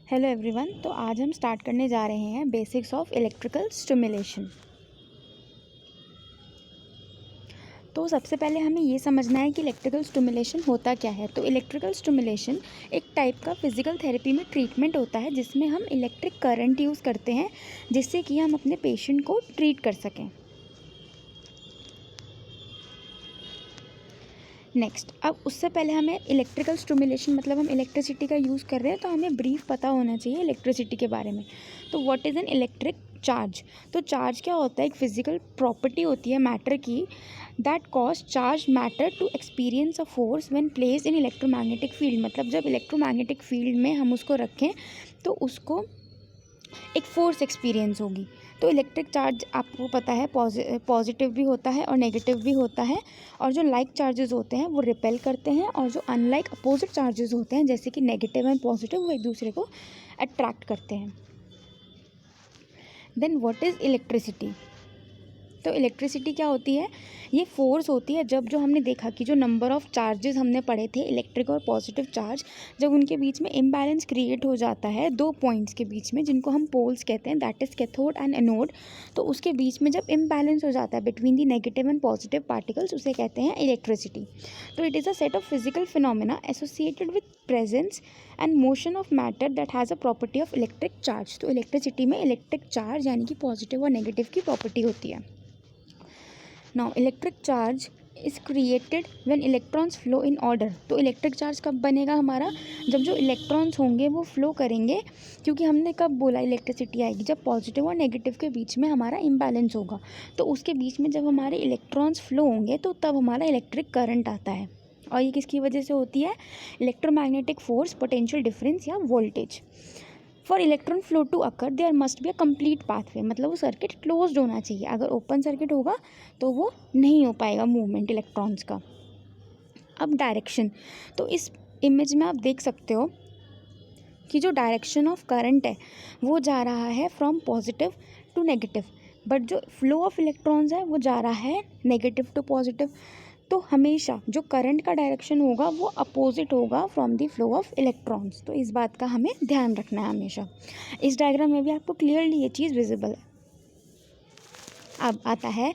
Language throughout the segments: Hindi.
Hello everyone. तो आज हम स्टार्ट करने जा रहे हैं बेसिक्स ऑफ इलेक्ट्रिकल स्टिमुलेशन। तो सबसे पहले हमें ये समझना है कि इलेक्ट्रिकल स्टिमुलेशन होता क्या है। तो इलेक्ट्रिकल स्टिमुलेशन एक टाइप का फिजिकल थेरेपी में ट्रीटमेंट होता है जिसमें हम इलेक्ट्रिक करंट यूज़ करते हैं जिससे कि हम अपने पेशेंट को ट्रीट कर सकें। नेक्स्ट, अब उससे पहले हमें इलेक्ट्रिकल स्टिमुलेशन मतलब हम इलेक्ट्रिसिटी का यूज़ कर रहे हैं तो हमें ब्रीफ पता होना चाहिए इलेक्ट्रिसिटी के बारे में। तो what is an electric charge. तो चार्ज क्या होता है, एक फिजिकल प्रॉपर्टी होती है मैटर की that cause charge matter to experience a force when place in electromagnetic field. मतलब जब इलेक्ट्रोमैग्नेटिक फील्ड में हम उसको रखें तो उसको एक फोर्स एक्सपीरियंस होगी। तो इलेक्ट्रिक चार्ज आपको पता है पॉजिटिव भी होता है और नेगेटिव भी होता है, और जो लाइक चार्जेस होते हैं वो रिपेल करते हैं और जो अनलाइक अपोजिट चार्जेस होते हैं जैसे कि नेगेटिव एंड पॉजिटिव वो एक दूसरे को अट्रैक्ट करते हैं। Then what is electricity. तो इलेक्ट्रिसिटी क्या होती है, ये फोर्स होती है जब जो हमने देखा कि जो नंबर ऑफ चार्जेस हमने पढ़े थे इलेक्ट्रिक और पॉजिटिव चार्ज, जब उनके बीच में इम्बैलेंस क्रिएट हो जाता है दो पॉइंट्स के बीच में जिनको हम पोल्स कहते हैं, that is cathode and anode. तो उसके बीच में जब इम्बैलेंस हो जाता है between the negative and positive particles उसे कहते हैं इलेक्ट्रिसिटी। तो it is a set of physical phenomena associated with presence and motion of matter that has a property of electric charge. तो इलेक्ट्रिसिटी में इलेक्ट्रिक चार्ज यानी कि पॉजिटिव और नेगेटिव की प्रॉपर्टी होती है। Now electric charge is created when electrons flow in order। तो इलेक्ट्रिक चार्ज कब बनेगा हमारा, जब जो इलेक्ट्रॉन्स होंगे वो फ्लो करेंगे, क्योंकि हमने कब बोला इलेक्ट्रिसिटी आएगी जब पॉजिटिव और नेगेटिव के बीच में हमारा इम्बैलेंस होगा। तो उसके बीच में जब हमारे इलेक्ट्रॉन्स फ्लो होंगे तो तब हमारा इलेक्ट्रिक करंट आता है। और ये किसकी वजह से होती है, इलेक्ट्रोमैग्नेटिक फोर्स, पोटेंशियल डिफरेंस या voltage. For electron flow to occur there must be a complete pathway. मतलब वो सर्किट क्लोज्ड होना चाहिए, अगर ओपन सर्किट होगा तो वो नहीं हो पाएगा मूवमेंट इलेक्ट्रॉन्स का। अब डायरेक्शन, तो इस इमेज में आप देख सकते हो कि जो डायरेक्शन ऑफ करंट है वो जा रहा है from positive to negative, but जो फ्लो ऑफ इलेक्ट्रॉन्स है वो जा रहा है नेगेटिव टू पॉजिटिव। तो हमेशा जो करंट का डायरेक्शन होगा वो अपोजिट होगा from the flow of electrons. तो इस बात का हमें ध्यान रखना है हमेशा। इस डायग्राम में भी आपको क्लियरली ये चीज़ विजिबल है। अब आता है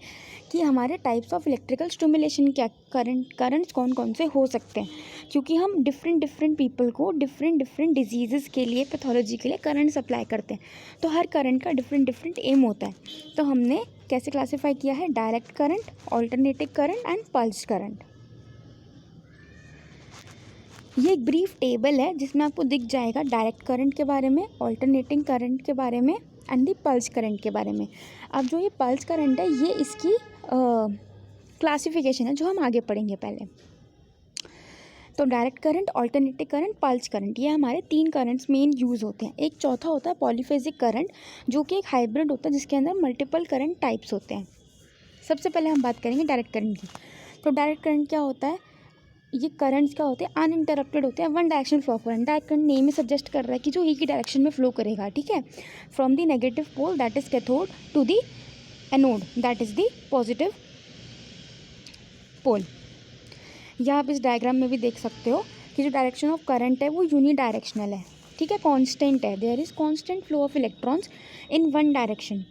कि हमारे टाइप्स ऑफ इलेक्ट्रिकल स्टिमुलेशन क्या, करंट्स कौन कौन से हो सकते हैं, क्योंकि हम डिफरेंट पीपल को डिफरेंट डिजीज़ के लिए, पैथोलॉजी के लिए करंट सप्लाई करते हैं। तो हर करंट का डिफरेंट एम होता है। तो हमने कैसे क्लासीफाई किया है, direct current, alternating current and pulse current. ये एक ब्रीफ टेबल है जिसमें आपको दिख जाएगा डायरेक्ट करंट के बारे में, ऑल्टरनेटिंग करंट के बारे में एंड दी पल्स करंट के बारे में। अब जो ये पल्स करंट है ये इसकी क्लासिफिकेशन है जो हम आगे पढ़ेंगे पहले। तो direct current, alternating current, pulse current, ये हमारे तीन करंट्स मेन यूज़ होते हैं। एक चौथा होता है पॉलीफेजिक करंट जो कि एक हाइब्रिड होता है जिसके अंदर मल्टीपल करंट टाइप्स होते हैं। सबसे पहले हम बात करेंगे डायरेक्ट करंट की। तो डायरेक्ट करंट क्या होता है, ये करंट्स क्या होते हैं, अनइंटरप्टेड होते हैं, one direction flow current. Direct current name ही सजेस्ट कर रहा है कि जो एक ही डायरेक्शन में फ्लो करेगा, ठीक है, from the negative pole that is cathode to the anode that is the positive pole. या आप इस डायग्राम में भी देख सकते हो कि जो डायरेक्शन ऑफ करंट है वो यूनी डायरेक्शनल है, ठीक है, कांस्टेंट है। There is constant flow of electrons in one direction.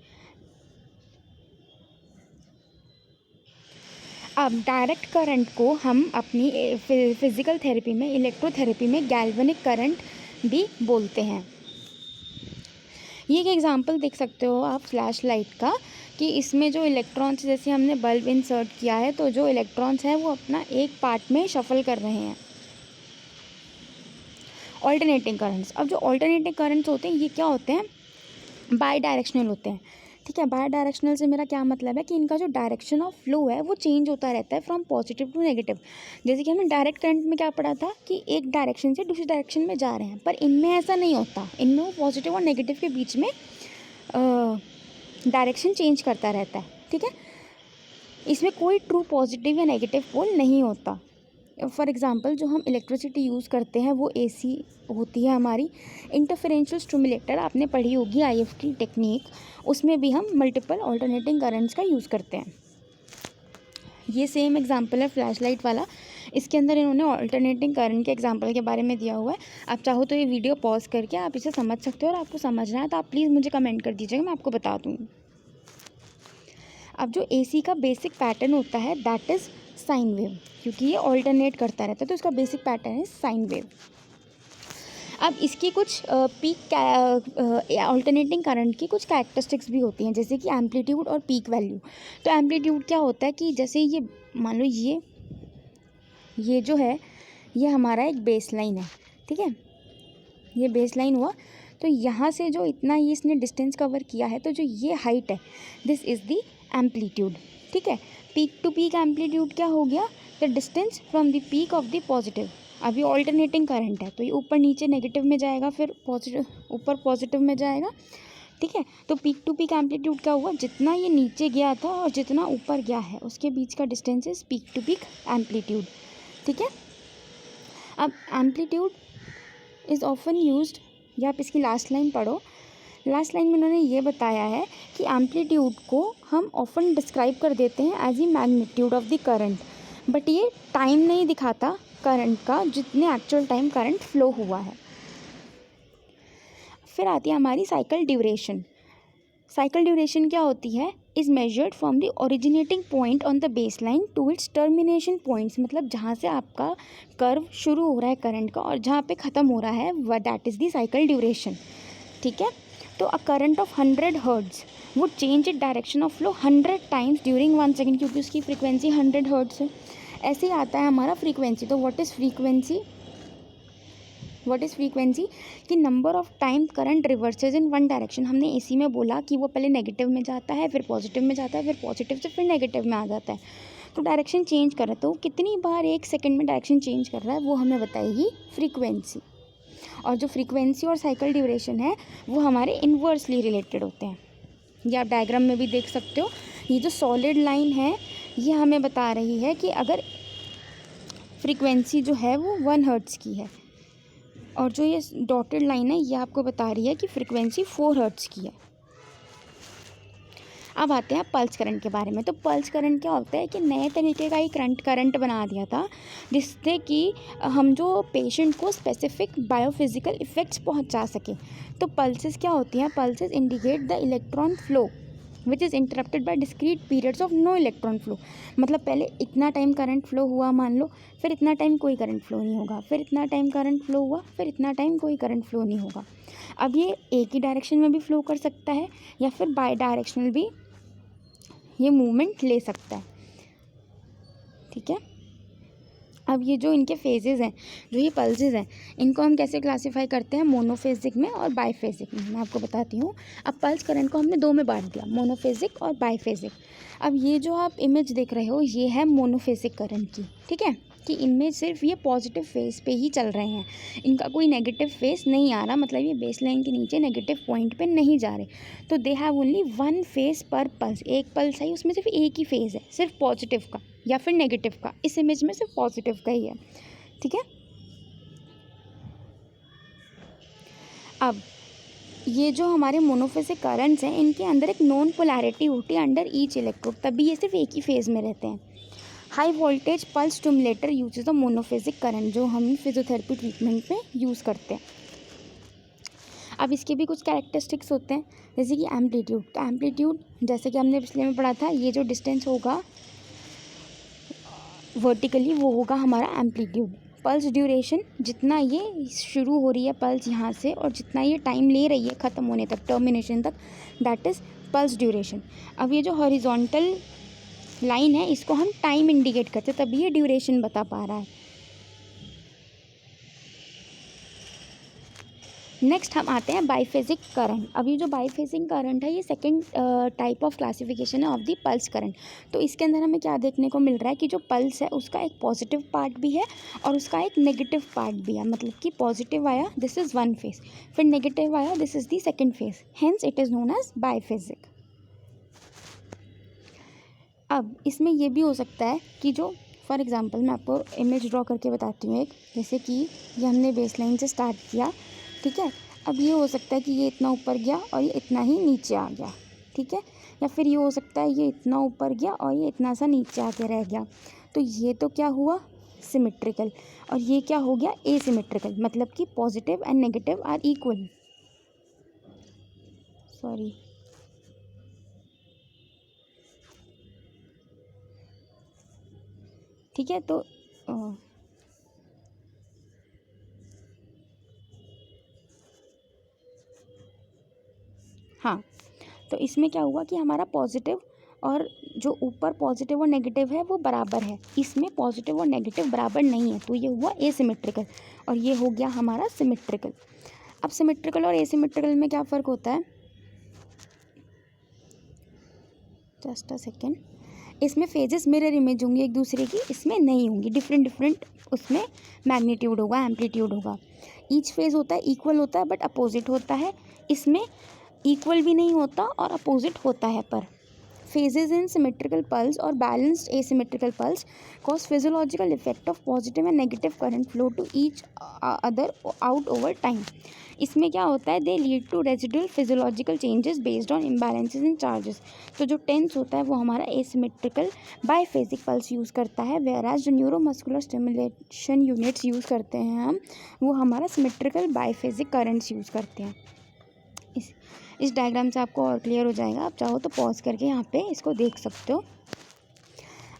अब डायरेक्ट करंट को हम अपनी फिजिकल थेरेपी में, इलेक्ट्रोथेरेपी में गैल्वेनिक करंट भी बोलते हैं। ये एक एग्जांपल देख सकते हो आप फ्लैश लाइट का, कि इसमें जो इलेक्ट्रॉन्स, जैसे हमने बल्ब इंसर्ट किया है तो जो इलेक्ट्रॉन्स हैं वो अपना एक पार्ट में शफल कर रहे हैं। ऑल्टरनेटिंग करंट्स, अब जो ऑल्टरनेटिंग करंट्स होते हैं ये क्या होते हैं, बाई डायरेक्शनल होते हैं, ठीक है। बाई डायरेक्शनल से मेरा क्या मतलब है कि इनका जो डायरेक्शन ऑफ फ्लो है वो चेंज होता रहता है फ्रॉम पॉजिटिव टू नेगेटिव। जैसे कि हमने डायरेक्ट करंट में क्या पढ़ा था कि एक डायरेक्शन से दूसरी डायरेक्शन में जा रहे हैं, पर इनमें ऐसा नहीं होता। इनमें वो पॉजिटिव और नेगेटिव के बीच में डायरेक्शन चेंज करता रहता है, ठीक है। इसमें कोई ट्रू पॉजिटिव या नेगेटिव पोल नहीं होता। फॉर एग्ज़ाम्पल जो हम इलेक्ट्रिसिटी यूज़ करते हैं वो AC होती है हमारी। इंटरफेरेंशियल स्टिमुलेटर आपने पढ़ी होगी, IFT टेक्निक, उसमें भी हम मल्टीपल ऑल्टरनेटिंग करंट्स का यूज़ करते हैं। ये सेम एग्जांपल है फ्लैश लाइट वाला। इसके अंदर इन्होंने ऑल्टरनेटिंग करंट के एग्जांपल के बारे में दिया हुआ है। आप चाहो तो ये वीडियो पॉज करके आप इसे समझ सकते हो, और आपको समझना है तो आप प्लीज़ मुझे कमेंट कर दीजिएगा, मैं आपको बता दूँगी। अब जो एसी का बेसिक पैटर्न होता है दैट इज़ साइन वेव, क्योंकि ये ऑल्टरनेट करता रहता है तो इसका बेसिक पैटर्न है साइन वेव। अब इसकी कुछ पीक ऑल्टरनेटिंग करंट की कुछ कैरेक्टरिस्टिक्स भी होती हैं, जैसे कि एम्पलीट्यूड और पीक वैल्यू। तो एम्पलीट्यूड क्या होता है कि जैसे ये मान लो ये जो है ये हमारा एक बेस लाइन है, ठीक है, ये बेस लाइन हुआ, तो यहाँ से जो इतना ये इसने डिस्टेंस कवर किया है, तो जो ये हाइट है दिस इज़ दी एम्पलीट्यूड, ठीक है। पीक टू पीक एम्पलीट्यूड क्या हो गया, the distance from the peak of the positive. अभी ऑल्टरनेटिंग करंट है तो ये ऊपर नीचे नेगेटिव में जाएगा, फिर पॉजिटिव ऊपर पॉजिटिव में जाएगा, ठीक है। तो पीक टू पीक एम्पलीट्यूड क्या हुआ, जितना ये नीचे गया था और जितना ऊपर गया है उसके बीच का distance is peak to peak amplitude, ठीक है। अब एम्पलीट्यूड इज़ ऑफन यूज्ड, या आप इसकी लास्ट लाइन पढ़ो। लास्ट लाइन में उन्होंने ये बताया है कि एम्पलीट्यूड को हम ऑफन डिस्क्राइब कर देते हैं as the magnitude of the current, but ये टाइम नहीं दिखाता करंट का, जितने एक्चुअल टाइम करंट फ्लो हुआ है। फिर आती है हमारी साइकिल ड्यूरेशन। साइकिल ड्यूरेशन क्या होती है, is measured from the originating point on the base line to its termination points, मतलब जहाँ से आपका कर्व शुरू हो रहा है करंट का और जहाँ पे ख़त्म हो रहा है वह that is the cycle duration, ठीक है। तो a current of 100 hertz would change it direction of flow 100 times during 1 second, क्योंकि उसकी फ्रीक्वेंसी 100 हर्ट्ज़ है। ऐसे ही आता है हमारा फ्रीक्वेंसी। तो व्हाट इज़ फ्रीक्वेंसी कि number of time current reverses in one direction. हमने एसी में बोला कि वो पहले नेगेटिव में जाता है, फिर पॉजिटिव में जाता है, फिर पॉजिटिव से फिर नेगेटिव में आ जाता है, तो डायरेक्शन चेंज कर रहा है। तो कितनी बार 1 सेकेंड में डायरेक्शन चेंज कर रहा है वो हमें बताएगी फ्रीक्वेंसी। और जो फ्रीक्वेंसी और साइकिल ड्यूरेशन है वो हमारे इन्वर्सली रिलेटेड होते हैं। ये आप डायग्राम में भी देख सकते हो। ये जो सॉलिड लाइन है ये हमें बता रही है कि अगर फ्रीक्वेंसी जो है वो 1 हर्ट्ज़ की है, और जो ये डॉटेड लाइन है ये आपको बता रही है कि फ्रीक्वेंसी 4 हर्ट्ज़ की है। अब आते हैं पल्स करंट के बारे में। तो पल्स करंट क्या होता है कि नए तरीके का एक करंट बना दिया था, जिससे कि हम जो पेशेंट को स्पेसिफिक बायोफिजिकल इफ़ेक्ट्स पहुंचा सके। तो पल्सेस क्या होती हैं, pulses indicate the electron flow which is interrupted by discrete periods of no electron flow. मतलब पहले इतना टाइम करंट फ्लो हुआ मान लो, फिर इतना टाइम कोई करंट फ्लो नहीं होगा, फिर इतना टाइम करंट फ्लो हुआ, फिर इतना टाइम कोई करंट फ्लो नहीं होगा। अब ये एक ही डायरेक्शन में भी फ्लो कर सकता है या फिर बाई डायरेक्शनल भी ये मूवमेंट ले सकता है, ठीक है। अब ये जो इनके फेजेस हैं, जो ये पल्सेस हैं, इनको हम कैसे क्लासीफाई करते हैं, मोनोफेजिक में और बाईफेजिक में। मैं आपको बताती हूँ। अब पल्स करंट को हमने 2 में बांट दिया, मोनोफेजिक और बाईफेजिक। अब ये जो आप इमेज देख रहे हो ये है मोनोफेजिक करंट की, ठीक है, कि इनमें सिर्फ ये पॉजिटिव फेज पे ही चल रहे हैं, इनका कोई नेगेटिव फेज नहीं आ रहा, मतलब ये बेस लाइन के नीचे नेगेटिव पॉइंट पे नहीं जा रहे। तो दे हैव ओनली 1 फेज पर पल्स, एक पल्स है उसमें सिर्फ एक ही फेज है, सिर्फ पॉजिटिव का या फिर नेगेटिव का। इस इमेज में सिर्फ पॉजिटिव का ही है, ठीक है। अब ये जो हमारे मोनोफेजिक करंट्स हैं इनके अंदर एक नॉन पोलैरिटी होती है अंडर ईच इलेक्ट्रोड, तभी ये सिर्फ एक ही फेज में रहते हैं। High voltage pulse stimulator uses the monophasic current, जो हम फिजियोथेरेपी ट्रीटमेंट में यूज़ करते हैं। अब इसके भी कुछ कैरेक्टरिस्टिक्स होते हैं, जैसे कि एम्पलीट्यूड। तो एम्पलीट्यूड जैसे कि हमने पिछले में पढ़ा था, ये जो डिस्टेंस होगा वर्टिकली वो होगा हमारा एम्पलीट्यूड। पल्स ड्यूरेशन, जितना ये शुरू हो रही है पल्स यहाँ से और जितना ये टाइम ले रही है ख़त्म होने तक, टर्मिनेशन तक, दैट इज़ पल्स ड्यूरेशन। अब ये जो हॉरिजॉन्टल लाइन है इसको हम टाइम इंडिकेट करते हैं, तभी ये ड्यूरेशन बता पा रहा है। नेक्स्ट हम आते हैं बाईफेजिक करंट। अब ये जो बाईफेजिक करंट है ये सेकंड टाइप ऑफ क्लासिफिकेशन है ऑफ द पल्स करंट। तो इसके अंदर हमें क्या देखने को मिल रहा है कि जो पल्स है उसका एक पॉजिटिव पार्ट भी है और उसका एक नेगेटिव पार्ट भी है, मतलब कि पॉजिटिव आया दिस इज़ 1 फेज, फिर नेगेटिव आया this is the 2nd phase, hence it is known as biphasic. अब इसमें ये भी हो सकता है कि जो फॉर एग्जांपल मैं आपको इमेज ड्रॉ करके बताती हूँ एक, जैसे कि ये हमने बेस लाइन से स्टार्ट किया, ठीक है। अब ये हो सकता है कि ये इतना ऊपर गया और ये इतना ही नीचे आ गया, ठीक है, या फिर ये हो सकता है ये इतना ऊपर गया और ये इतना सा नीचे आके रह गया। तो ये तो क्या हुआ, सिमेट्रिकल, और ये क्या हो गया एसिमेट्रिकल, मतलब कि positive and negative are equal. Sorry, ठीक है। तो हाँ, तो इसमें क्या हुआ कि हमारा पॉजिटिव और जो ऊपर पॉजिटिव और नेगेटिव है वो बराबर है, इसमें पॉजिटिव और नेगेटिव बराबर नहीं है, तो ये हुआ एसिमेट्रिकल, और ये हो गया हमारा सिमेट्रिकल। अब सिमेट्रिकल और एसिमेट्रिकल में क्या फ़र्क होता है, जस्ट अ सेकेंड। इसमें फेजेस मिरर इमेज होंगी एक दूसरे की, इसमें नहीं होंगी, डिफरेंट डिफरेंट उसमें मैग्नीट्यूड होगा, एम्पलीट्यूड होगा। ईच फेज होता है इक्वल होता है बट अपोजिट होता है, इसमें इक्वल भी नहीं होता और अपोजिट होता है। पर phases in symmetrical pulse or balanced asymmetrical pulse cause physiological effect of positive and negative current flow to each other out over time. इसमें क्या होता है, they lead to residual physiological changes based on imbalances in charges. तो जो टेंस होता है वो हमारा एसिमेट्रिकल बाईफेजिक पल्स यूज़ करता है, वेराज जो न्यूरोमस्कुलर स्टिमुलेशन यूनिट्स यूज़ करते हैं हम, वो हमारा सिमेट्रिकल बाईफेजिक करंट्स यूज़ करते हैं। इस डायग्राम से आपको और क्लियर हो जाएगा, आप चाहो तो पॉज करके यहाँ पे इसको देख सकते हो।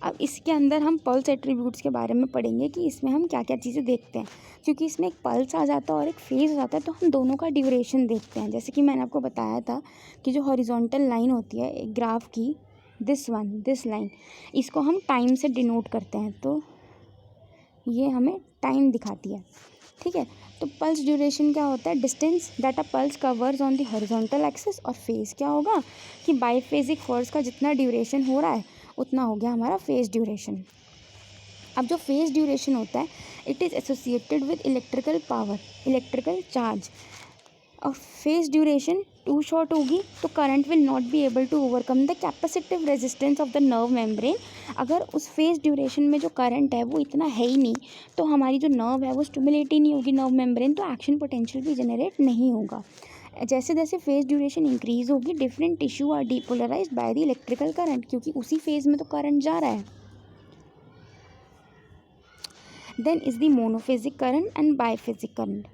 अब इसके अंदर हम पल्स एट्रीब्यूट्स के बारे में पढ़ेंगे कि इसमें हम क्या क्या चीज़ें देखते हैं, क्योंकि इसमें एक पल्स आ जाता है और एक फेज आ जाता है, तो हम दोनों का ड्यूरेशन देखते हैं। जैसे कि मैंने आपको बताया था कि जो हॉरिजॉन्टल लाइन होती है एक ग्राफ की, दिस लाइन, इसको हम टाइम से डिनोट करते हैं, तो ये हमें टाइम दिखाती है, ठीक है। तो पल्स ड्यूरेशन क्या होता है, distance that a pulse covers on the horizontal axis, और फेज क्या होगा कि बाईफेजिक फोर्स का जितना ड्यूरेशन हो रहा है उतना हो गया हमारा फेज ड्यूरेशन। अब जो फेज ड्यूरेशन होता है it is associated with electrical power, electrical charge, और फेज ड्यूरेशन टू शॉर्ट होगी तो current will not be able to overcome the capacitive resistance of the nerve membrane. अगर उस फेज ड्यूरेशन में जो करंट है वो इतना है ही नहीं, तो हमारी जो नर्व है वो स्टिमुलेट ही नहीं होगी नर्व मेम्ब्रेन, तो एक्शन पोटेंशियल भी जनरेट नहीं होगा। जैसे जैसे फेज ड्यूरेशन इंक्रीज होगी different tissue are depolarized by the electrical current, क्योंकि उसी फेज में तो करंट जा रहा है। Then is the monophasic current and biphasic current.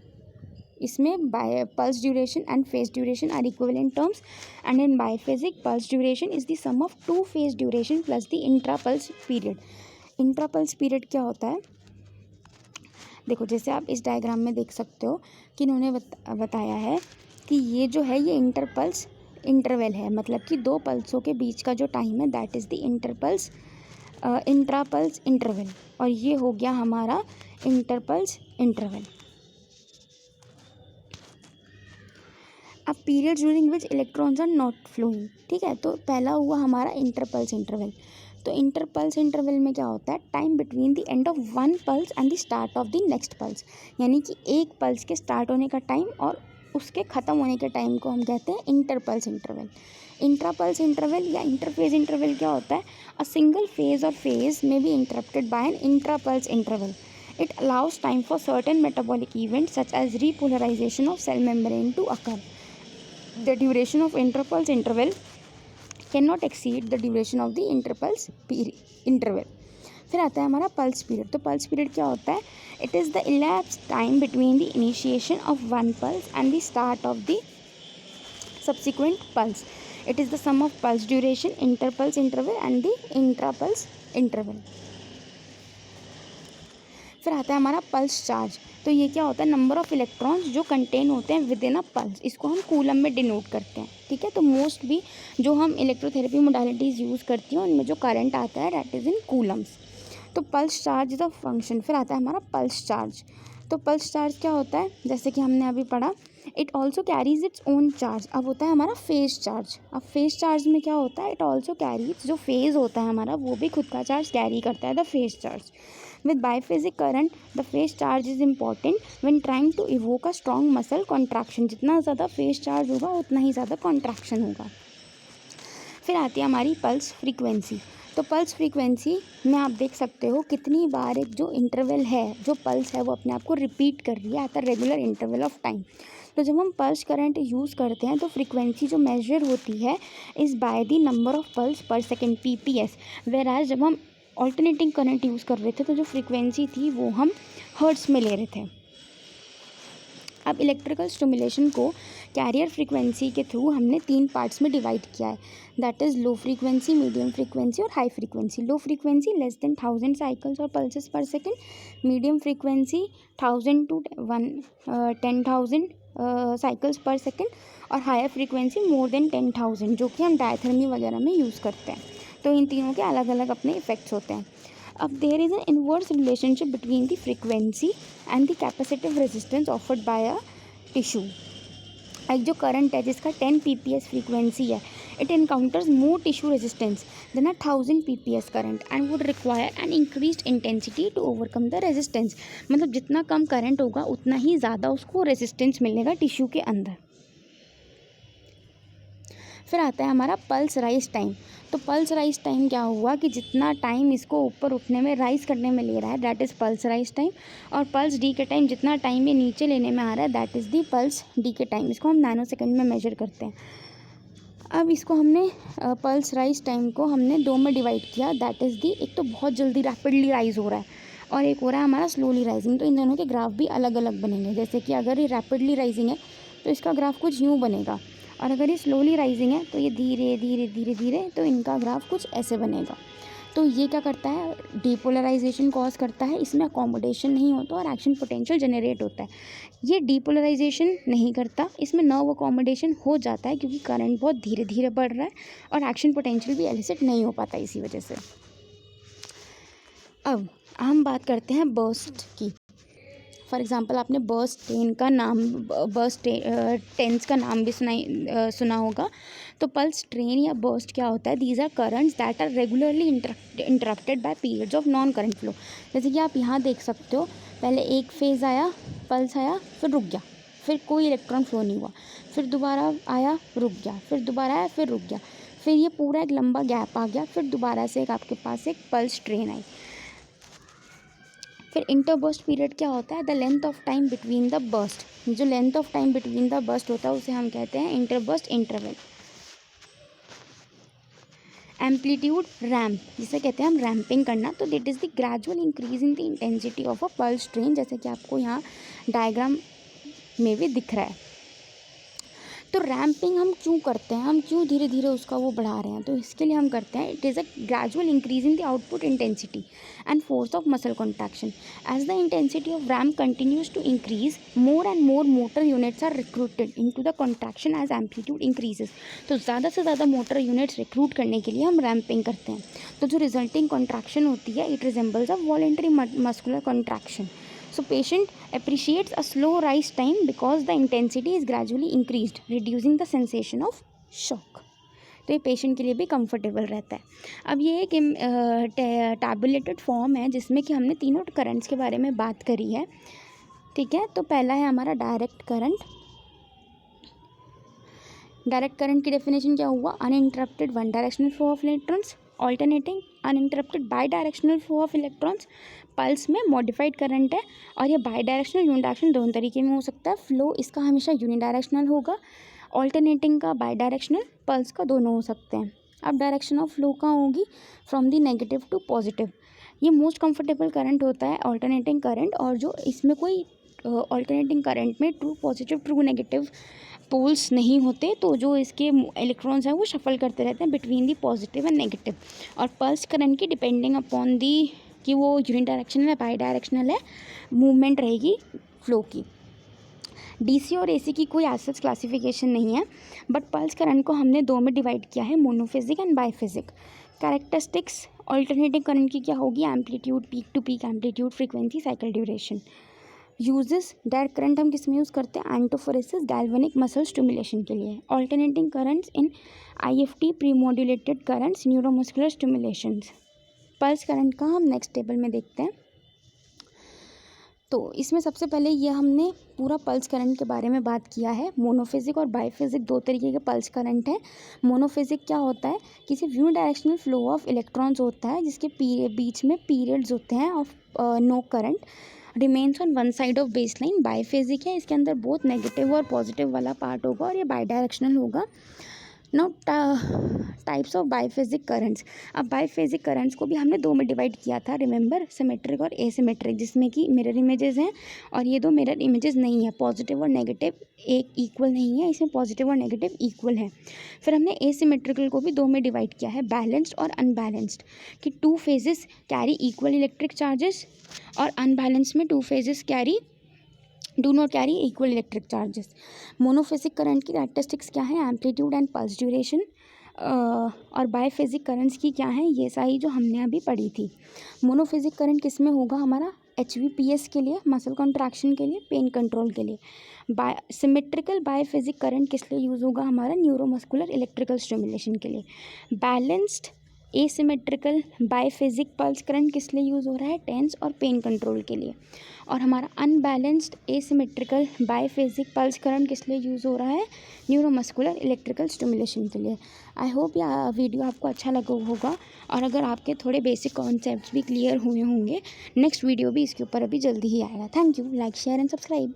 इसमें pulse duration and phase duration are equivalent terms, and in biphasic pulse duration is the sum of two phase duration plus the intra pulse period. Intra pulse period क्या होता है, देखो जैसे आप इस डायग्राम में देख सकते हो कि इन्होंने बताया है कि ये जो है ये इंटरपल्स इंटरवल है, मतलब कि दो पल्सों के बीच का जो टाइम है that is the intrapulse interval, और ये हो गया हमारा इंटरपल्स इंटरवल। अब period during which electrons are not flowing, ठीक है, तो पहला हुआ हमारा इंटरपल्स इंटरवल। तो इंटरपल्स इंटरवल में क्या होता है, time between the end of one pulse and the start of the next pulse, यानी कि एक पल्स के स्टार्ट होने का टाइम और उसके ख़त्म होने के टाइम को हम कहते हैं इंटरपल्स इंटरवल। इंट्रापल्स इंटरवल या इंटरफेज इंटरवल क्या होता है, अ सिंगल फेज और फेज में be interrupted by an intrapulse interval. It allows time for certain metabolic events such as repolarization of cell membrane to occur. The duration of interpulse interval cannot exceed the duration of the interpulse interval. फिर आता है हमारा पल्स पीरियड। तो पल्स पीरियड क्या होता है, it is the elapsed time between the initiation of one pulse and the start of the subsequent pulse. It is the sum of pulse duration, interpulse interval and the intrapulse interval. फिर आता है हमारा पल्स चार्ज। तो ये क्या होता है, नंबर ऑफ़ इलेक्ट्रॉन्स जो कंटेन होते हैं विद इन अ पल्स, इसको हम कूलम में डिनोट करते हैं, ठीक है। तो मोस्ट भी जो हम इलेक्ट्रोथेरेपी मोडालिटीज़ यूज़ करती हैं उनमें जो करंट आता है दैट इज़ इन कूलम्स। तो pulse charge is a function. फिर आता है हमारा पल्स चार्ज। तो पल्स चार्ज क्या होता है, जैसे कि हमने अभी पढ़ा, it also carries its own charge. अब होता है हमारा फेज चार्ज। अब फेज चार्ज में क्या होता है, इट ऑल्सो कैरीज, जो फेज होता है हमारा वो भी खुद का चार्ज कैरी करता है, the phase charge. With biphasic current the phase charge is important when trying to evoke a strong muscle contraction. जितना ज़्यादा फेज चार्ज होगा उतना ही ज़्यादा कॉन्ट्रैक्शन होगा। फिर आती है हमारी पल्स फ्रीक्वेंसी। तो पल्स फ्रीक्वेंसी में आप देख सकते हो कितनी बार एक जो इंटरवल है, जो पल्स है वो अपने आप को रिपीट कर रही है at a regular interval of time. तो जब हम पल्स करंट यूज़ करते हैं तो फ्रीक्वेंसी जो मेजर होती है is by the number of pulse पर सेकेंड, PPS। वेराज जब हम ऑल्टरनेटिंग करंट यूज़ कर रहे थे, तो जो फ्रीक्वेंसी थी वो हम हर्ट्स में ले रहे थे। अब इलेक्ट्रिकल स्टिमुलेशन को कैरियर फ्रीक्वेंसी के थ्रू हमने 3 पार्ट्स में डिवाइड किया है, that is low frequency, medium frequency और high frequency. Low frequency less than 1000 cycles और pulses per second, medium frequency 1000 to 10,000 cycles per second, और हायर फ्रीक्वेंसी मोर देन 10,000, जो कि हम डायथर्मी वगैरह में यूज़ करते हैं। तो इन तीनों के अलग अलग अपने इफ़ेक्ट्स होते हैं। अब there is an inverse relationship between the frequency and the capacitive resistance offered by a tissue. एक जो करंट है जिसका 10 pps फ्रीक्वेंसी है, it encounters more tissue resistance than a 1000 pps current and would require an increased intensity to overcome the resistance. मतलब जितना कम करंट होगा उतना ही ज़्यादा उसको रेजिस्टेंस मिलेगा टिश्यू के अंदर। फिर आता है हमारा पल्स राइज टाइम। तो पल्स राइज टाइम क्या हुआ कि जितना टाइम इसको ऊपर उठने में, राइज करने में ले रहा है, that is pulse rise time. और पल्स डी के टाइम जितना टाइम ये नीचे लेने में आ रहा है, that is the pulse D के टाइम। इसको हम नैनो सेकेंड में मेजर करते हैं। अब इसको हमने पल्स राइज टाइम को हमने 2 में डिवाइड किया, दैट इज़ दी, एक तो बहुत जल्दी रैपिडली राइज हो रहा है और एक हो रहा है हमारा स्लोली राइजिंग। तो इन दोनों के ग्राफ भी अलग अलग बनेंगे। जैसे कि अगर ये रैपिडली राइजिंग है तो इसका ग्राफ कुछ यूँ बनेगा, और अगर ये स्लोली राइजिंग है तो ये धीरे धीरे धीरे धीरे, तो इनका ग्राफ कुछ ऐसे बनेगा। तो ये क्या करता है, डीपोलराइजेशन कॉज करता है, इसमें अकोमोडेशन नहीं होता और एक्शन पोटेंशियल जनरेट होता है। ये डीपोलराइजेशन नहीं करता, इसमें नर्व अकोमोडेशन हो जाता है क्योंकि करंट बहुत धीरे धीरे बढ़ रहा है और एक्शन पोटेंशियल भी एलिसिट नहीं हो पाता इसी वजह से। अब हम बात करते हैं बर्स्ट की। फॉर एग्ज़ाम्पल आपने बर्स्ट टेंस का नाम भी सुना होगा। तो पल्स ट्रेन या बर्स्ट क्या होता है, these are currents that are regularly interrupted by periods of non current flow. जैसे कि आप यहाँ देख सकते हो, पहले एक फेज़ आया, पल्स आया, फिर रुक गया, फिर कोई इलेक्ट्रॉन फ्लो नहीं हुआ, फिर दोबारा आया, रुक गया, फिर दोबारा आया, फिर रुक गया, फिर ये पूरा एक लंबा गैप आ गया, फिर दोबारा से आपके पास एक पल्स ट्रेन आई। फिर इंटरबर्स्ट पीरियड क्या होता है, the length of time between the burst. जो length of time between the burst होता है उसे हम कहते हैं इंटरबर्स्ट इंटरवल। एम्पलीट्यूड रैम्प, जिसे कहते हैं हम रैम्पिंग करना। तो that is the gradual increase in the intensity of a pulse train, जैसे कि आपको यहाँ डायग्राम में भी दिख रहा है। तो रैम्पिंग हम क्यों करते हैं, हम क्यों धीरे धीरे उसका वो बढ़ा रहे हैं, तो इसके लिए हम करते हैं, it is a gradual increase in the output intensity and force of muscle contraction. As the intensity of ramp continues to increase, more and more motor units are recruited into the contraction as amplitude increases. तो ज़्यादा से ज़्यादा मोटर यूनिट्स रिक्रूट करने के लिए हम रैम्पिंग करते हैं। तो जो रिजल्टिंग कॉन्ट्रैक्शन होती है, it resembles a voluntary muscular contraction. So patient appreciates a slow rise time because the intensity is gradually increased, reducing the sensation of shock. तो ये पेशेंट के लिए भी कंफर्टेबल रहता है। अब ये एक टैबुलेटेड फॉर्म है जिसमें कि हमने तीनों करंट्स के बारे में बात करी है, ठीक है। तो पहला है हमारा डायरेक्ट करंट। डायरेक्ट करंट की डेफिनेशन क्या हुआ, uninterrupted one directional flow of electrons, alternating uninterrupted by directional flow of electrons. Pulse में मॉडिफाइड करंट है और ये बाई डायरेक्शनल यूनिडायरेक्शनल दोनों तरीके में हो सकता है। फ्लो इसका हमेशा यूनिडायरेक्शनल होगा, ऑल्टरनेटिंग का बाई डायरेक्शनल, पल्स का दोनों हो सकते हैं। अब डायरेक्शन ऑफ फ्लो कहाँ होगी, from the negative to positive. ये मोस्ट कंफर्टेबल करंट होता है ऑल्टरनेटिंग करंट, और जो इसमें कोई ऑल्टरनेटिंग करंट में true positive true negative poles नहीं होते, तो जो इसके इलेक्ट्रॉन्स हैं वो शफल करते रहते हैं between the positive and negative. और पल्स करंट की डिपेंडिंग अपॉन दी कि वो यूनिडायरेक्शनल है बाई डायरेक्शनल है, मूवमेंट रहेगी फ्लो की। डीसी और एसी की कोई एज क्लासिफिकेशन नहीं है, बट पल्स करंट को हमने 2 में डिवाइड किया है, monophasic and biphasic. Characteristics alternating current की क्या होगी, amplitude, peak to peak amplitude, frequency, cycle duration. Uses, direct current हम किस में यूज़ करते हैं, एंटोफोरेसिस, गैल्वेनिक मसल स्टिमुलेशन के लिए। Alternating currents in IFT, pre modulated currents, neuromuscular stimulations. Pulse current का हम नेक्स्ट टेबल में देखते हैं। तो इसमें सबसे पहले ये हमने पूरा पल्स करंट के बारे में बात किया है। मोनोफेजिक और बाईफेजिक 2 तरीके के पल्स करंट हैं। मोनोफेजिक क्या होता है, किसी यूनिडायरेक्शनल फ्लो ऑफ इलेक्ट्रॉन्स होता है जिसके बीच में पीरियड्स होते हैं of no current, remains on one side of base line. Biphasic है, इसके अंदर बहुत नेगेटिव और पॉजिटिव वाला पार्ट होगा और ये बाई डायरेक्शनल होगा। Now types of biphasic currents. अब बाइफेजिक करंट्स को भी हमने दो में डिवाइड किया था, रिमेंबर, सिमेट्रिक और एसिमेट्रिक, जिसमें कि मिरर इमेजेस हैं और ये दो मिरर इमेजेस नहीं है, पॉजिटिव और नेगेटिव एक इक्वल नहीं है, इसमें पॉजिटिव और नेगेटिव इक्वल है। फिर हमने एसिमेट्रिकल को भी दो में डिवाइड किया है, बैलेंस्ड और अनबैलेंस्ड, कि two phases carry equal electric charges और अनबैलेंस्ड में two phases do not carry equal electric charges. Monophasic current की कैरेक्टरिस्टिक्स क्या है, एम्पलीट्यूड एंड पल्स ड्यूरेशन। और बाइफेजिक करंट्स की क्या है, ये सारी जो हमने अभी पढ़ी थी। मोनोफेजिक करंट किस में होगा, हमारा HVPS के लिए, मसल कॉन्ट्रैक्शन के लिए, पेन कंट्रोल के लिए। सिमेट्रिकल बाइफेजिक करंट किस लिए यूज़ होगा, हमारा न्यूरोमस्कुलर इलेक्ट्रिकल स्टिमुलेशन के लिए। बैलेंस्ड एसिमेट्रिकल बाइफेजिक पल्स करंट किस लिए यूज़ हो रहा है, टेंस और पेन कंट्रोल के लिए। और हमारा अनबैलेंस्ड एसिमेट्रिकल बाइफेजिक पल्स करंट किस लिए यूज़ हो रहा है, न्यूरोमस्कुलर इलेक्ट्रिकल स्टिमुलेशन के लिए। आई होप यह वीडियो आपको अच्छा लगा होगा, और अगर आपके थोड़े बेसिक कॉन्सेप्ट्स भी क्लियर हुए होंगे, नेक्स्ट वीडियो भी इसके ऊपर अभी जल्दी ही आएगा। Thank you, like share and subscribe.